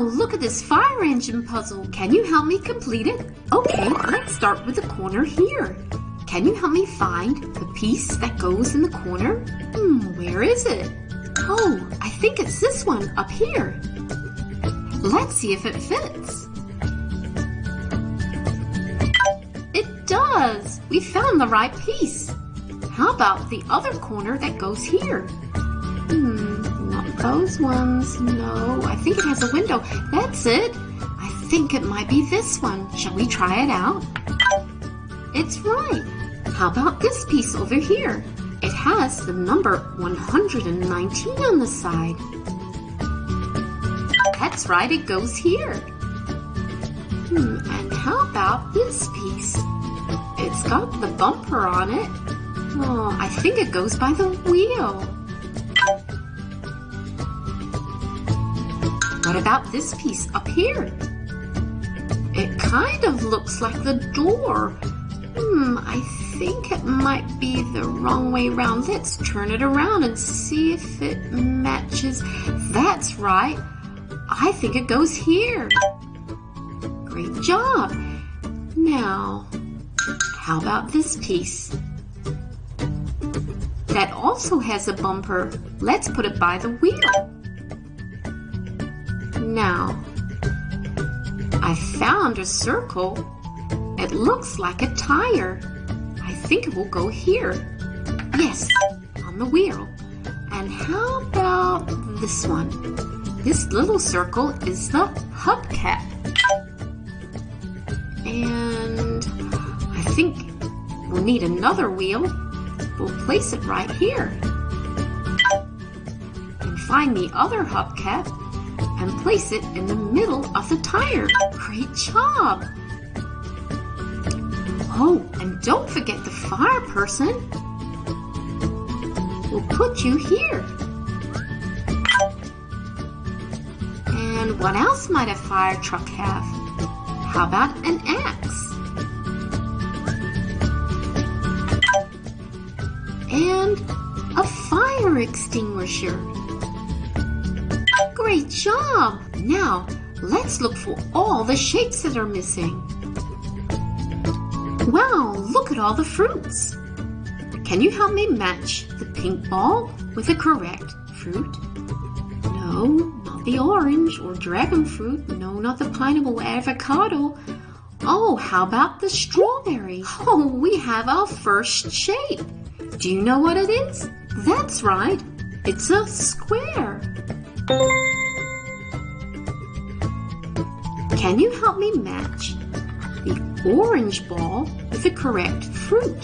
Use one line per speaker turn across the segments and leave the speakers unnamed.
look at this fire engine puzzle. Can you help me complete it? Okay, let's start with the corner here. Can you help me find the piece that goes in the corner? Where is it? Oh, I think it's this one up here. Let's see if it fits. It does! We found the right piece. How about the other corner that goes here? Not those ones. No, I think it has a window. That's it. I think it might be this one. Shall we try it out? It's right. How about this piece over here? It has the number 119 on the side. That's right, it goes here. And how about this piece? It's got the bumper on it. Oh, I think it goes by the wheel. What about this piece up here? It kind of looks like the door. I think it might be the wrong way around. Let's turn it around and see if it matches. That's right. I think it goes here. Great job. Now, how about this piece? That also has a bumper. Let's put it by the wheel. Now, I found a circle. It looks like a tire. I think it will go here. Yes, on the wheel. And how about this one? This little circle is the hubcap. And I think we'll need another wheel. We'll place it right here. And find the other hubcap and place it in the middle of the tire. Great job! Oh, and don't forget the fire person. We'll put you here. And what else might a fire truck have? How about an axe? And a fire extinguisher. Great job! Now, let's look for all the shapes that are missing. Wow, look at all the fruits. Can you help me match the pink ball with the correct fruit? No, not the orange or dragon fruit. No, not the pineapple or avocado. Oh, how about the strawberry? Oh, we have our first shape. Do you know what it is? That's right. It's a square. Can you help me match the orange ball with the correct fruit?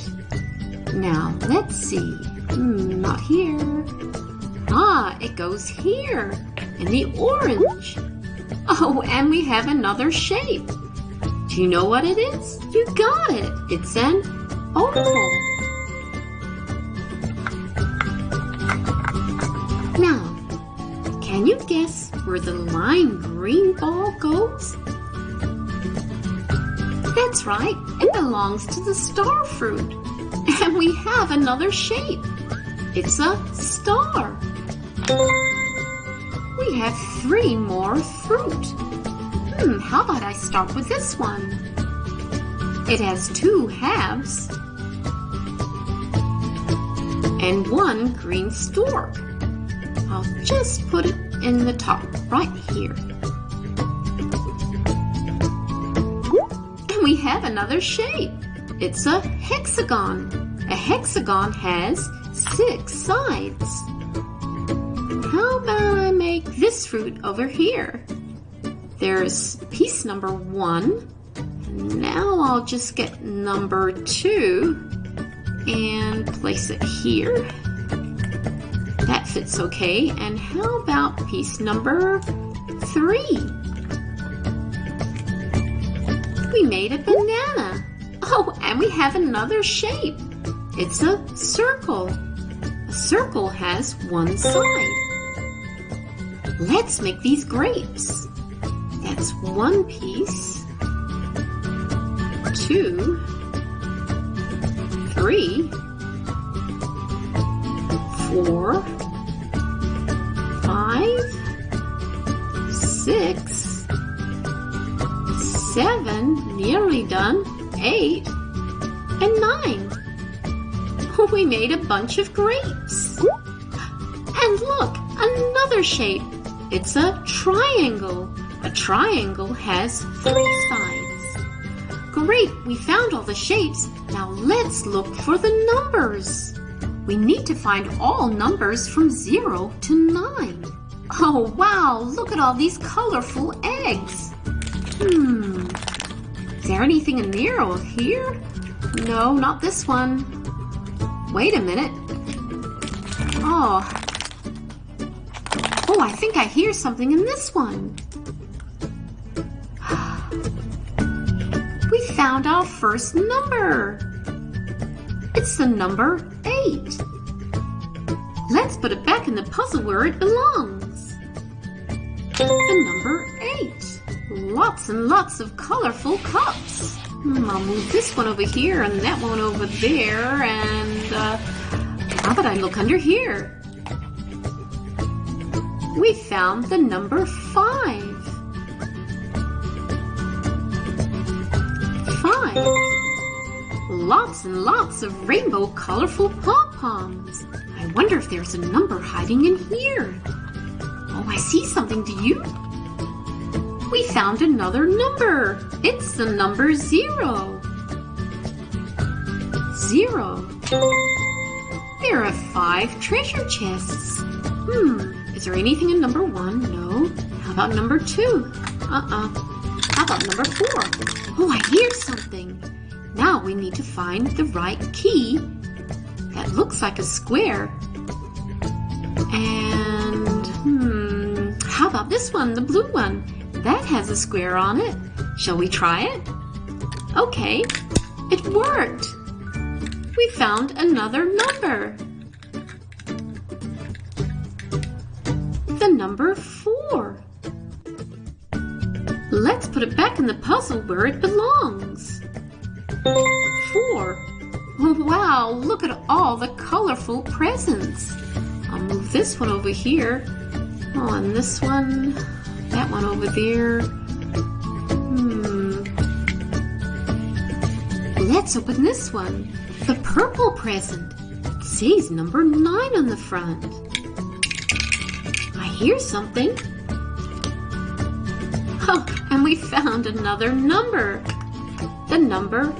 Now, let's see. Not here. Ah, it goes here in the orange. Oh, and we have another shape. Do you know what it is? You got it. It's an oval. Now, can you guess where the lime green ball goes? That's right, it belongs to the star fruit. And we have another shape. It's a star. We have 3 more fruit. How about I start with this one? It has 2 halves and 1 green stalk. I'll just put it in the top right here. And we have another shape. It's a hexagon. A hexagon has 6 sides. How about I make this fruit over here? There's piece number 1. Now I'll just get number 2 and place it here. That fits okay. And how about piece number 3? We made a banana. Oh, and we have another shape. It's a circle. A circle has 1 side. Let's make these grapes. That's 1 piece, 2, 3, 4, 5, 6, done 8 and 9. We made a bunch of grapes. And look, another shape. It's a triangle. A triangle has 3 sides. Great, we found all the shapes. Now let's look for the numbers. We need to find all numbers from 0 to 9. Oh wow, look at all these colorful eggs. Is there anything in there or here? No, not this one. Wait a minute. Oh, I think I hear something in this one. We found our first number. It's the number 8. Let's put it back in the puzzle where it belongs. The number 8. Lots and lots of colorful cups. I'll move this one over here and that one over there, and how about I look under here? We found the number 5. 5. Lots and lots of rainbow colorful pom-poms. I wonder if there's a number hiding in here. Oh, I see something. Do you? We found another number. It's the number 0. 0. There are 5 treasure chests. Is there anything in number 1? No. How about number 2? How about number 4? Oh, I hear something. Now we need to find the right key. That looks like a square. And, how about this one, the blue one? That has a square on it. Shall we try it? Okay, it worked. We found another number. The number 4. Let's put it back in the puzzle where it belongs. 4. Wow, look at all the colorful presents. I'll move this one over here. Oh, and this one, that one over there. Let's open this one. The purple present. It says number 9 on the front. I hear something. Oh, and we found another number. The number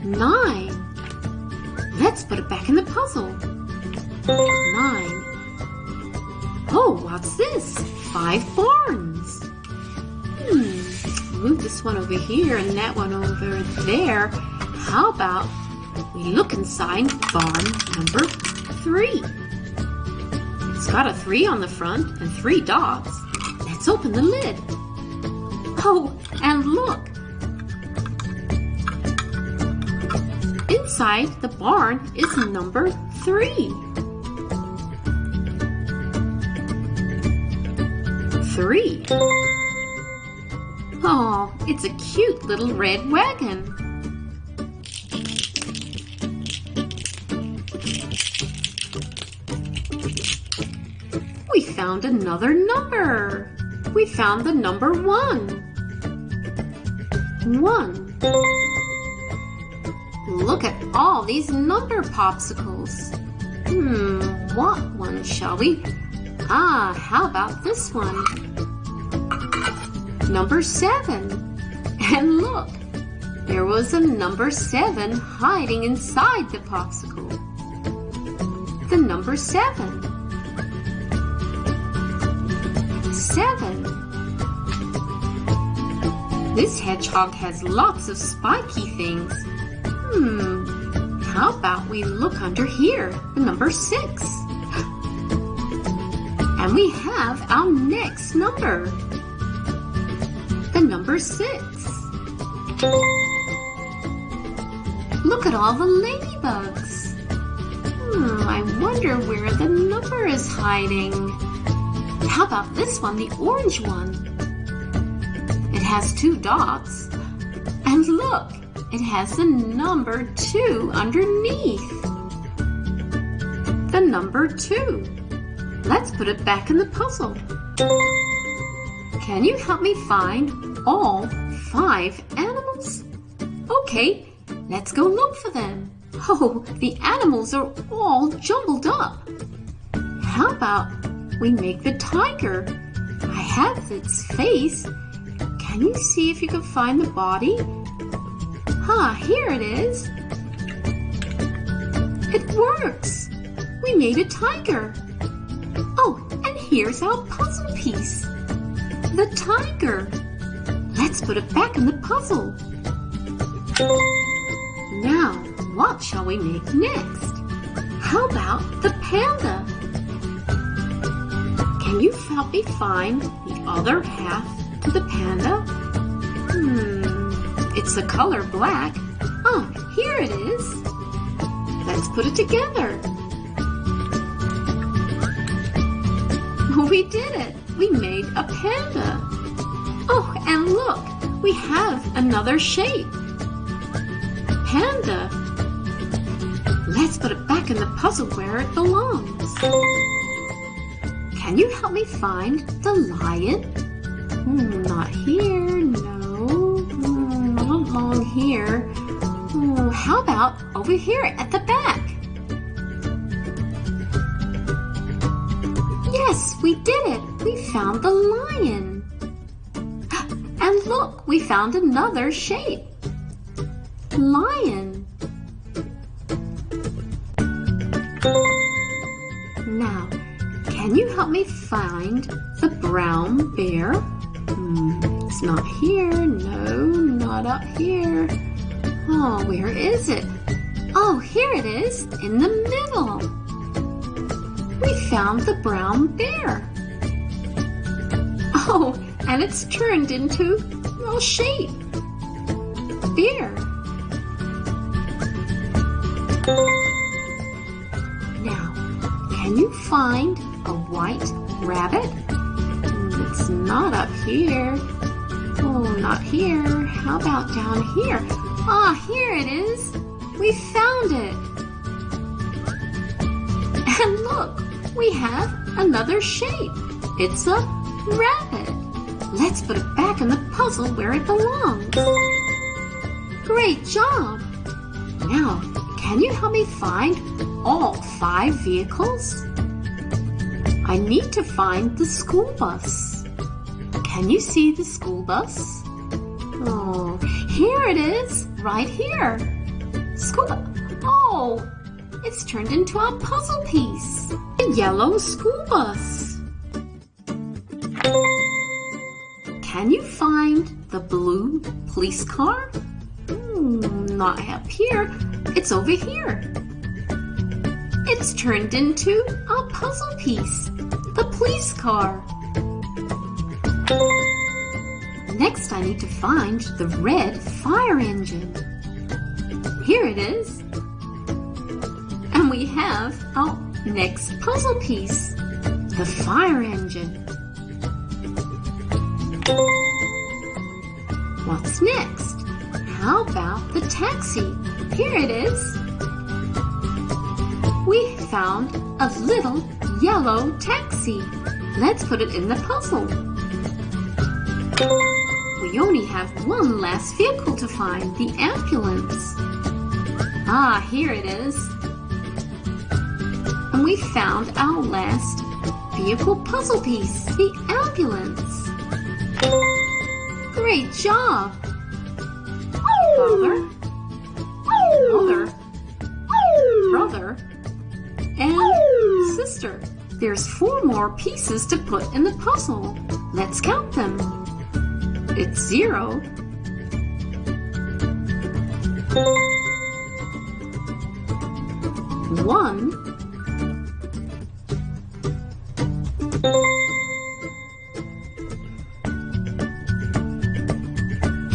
9. Let's put it back in the puzzle. 9. Oh, what's this? 5 barns. Move this one over here and that one over there. How about we look inside barn number 3? It's got a 3 on the front and 3 dots. Let's open the lid. Oh, and look. Inside the barn is number 3. 3. Oh, it's a cute little red wagon. We found another number. We found the number 1. 1. Look at all these number popsicles. What one shall we? How about this one? Number 7. And look, there was a number 7 hiding inside the popsicle. The number 7. 7. This hedgehog has lots of spiky things. How about we look under here, the number 6. And we have our next number. The number 6. Look at all the ladybugs. I wonder where the number is hiding. How about this one, the orange one? It has 2 dots. And look, it has the number 2 underneath. The number 2. Let's put it back in the puzzle. Can you help me find all 5 animals? Okay, let's go look for them. Oh, the animals are all jumbled up. How about we make the tiger? I have its face. Can you see if you can find the body? Here it is. It works. We made a tiger. Oh, and here's our puzzle piece. The tiger. Let's put it back in the puzzle. Now, what shall we make next? How about the panda? Can you help me find the other half to the panda? It's the color black. Here it is. Let's put it together. We did it. We made a panda. Oh, and look, we have another shape. Panda. Let's put it back in the puzzle where it belongs. Can you help me find the lion? Not here, no. Not along here. How about over here at the back? Yes, we did it. We found the lion. And look, we found another shape. Lion. Now, can you help me find the brown bear? It's not here. No, not up here. Oh, where is it? Oh, here it is, in the middle. We found the brown bear. Oh, and it's turned into a shape. Bear. Now, can you find a white rabbit? It's not up here. Oh, not here. How about down here? Here it is. We found it. And look, we have another shape. It's a rabbit. Let's put it back in the puzzle where it belongs. Great job. Now, can you help me find all 5 vehicles? I need to find the school bus. Can you see the school bus? Oh, here it is, right here. School bus. Oh, it's turned into a puzzle piece. A yellow school bus. Can you find the blue police car? Not up here. It's over here. It's turned into a puzzle piece. The police car. Next, I need to find the red fire engine. Here it is. And we have our next puzzle piece, the fire engine. What's next? How about the taxi? Here it is. We found a little yellow taxi. Let's put it in the puzzle. We only have one last vehicle to find, the ambulance. Here it is. And we found our last vehicle puzzle piece, the ambulance. Great job! Father, mother, brother, and sister. There's 4 more pieces to put in the puzzle. Let's count them. It's 0, 1,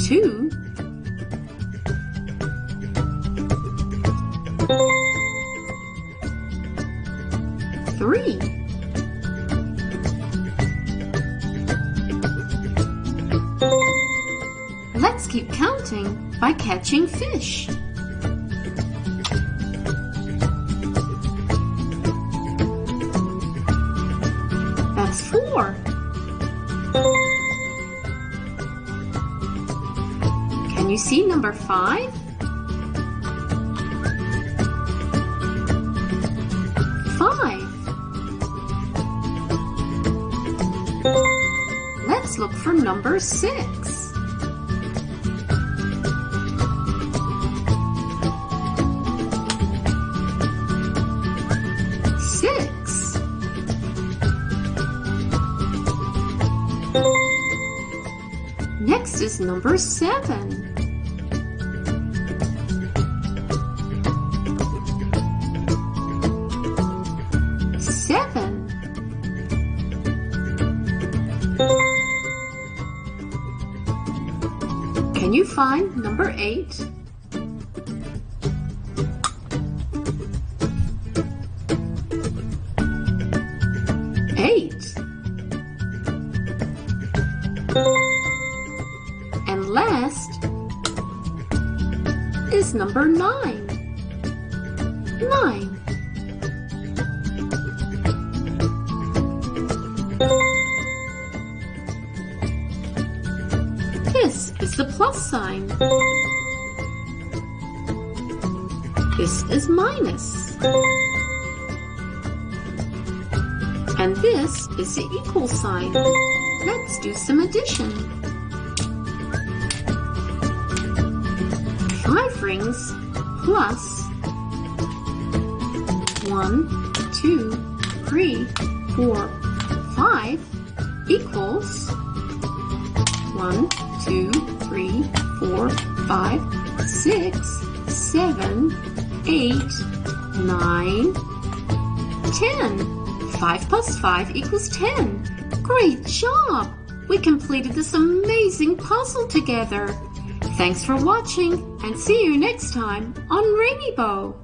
2, 3, 4. Let's keep counting by catching fish. That's 4. Can you see number 5? number 6. Next is number 7. Can you find number 8? And last is number 9. 9. This is the plus sign. This is minus. And this is the equal sign. Let's do some addition. 5 rings plus 1, 2, 3, 4, 5 equals 1, 2, 3, 4, 5, 6, 7, 8, 9, 10. 5 plus 5 equals 10. Great job! We completed this amazing puzzle together. Thanks for watching and see you next time on Rainbow.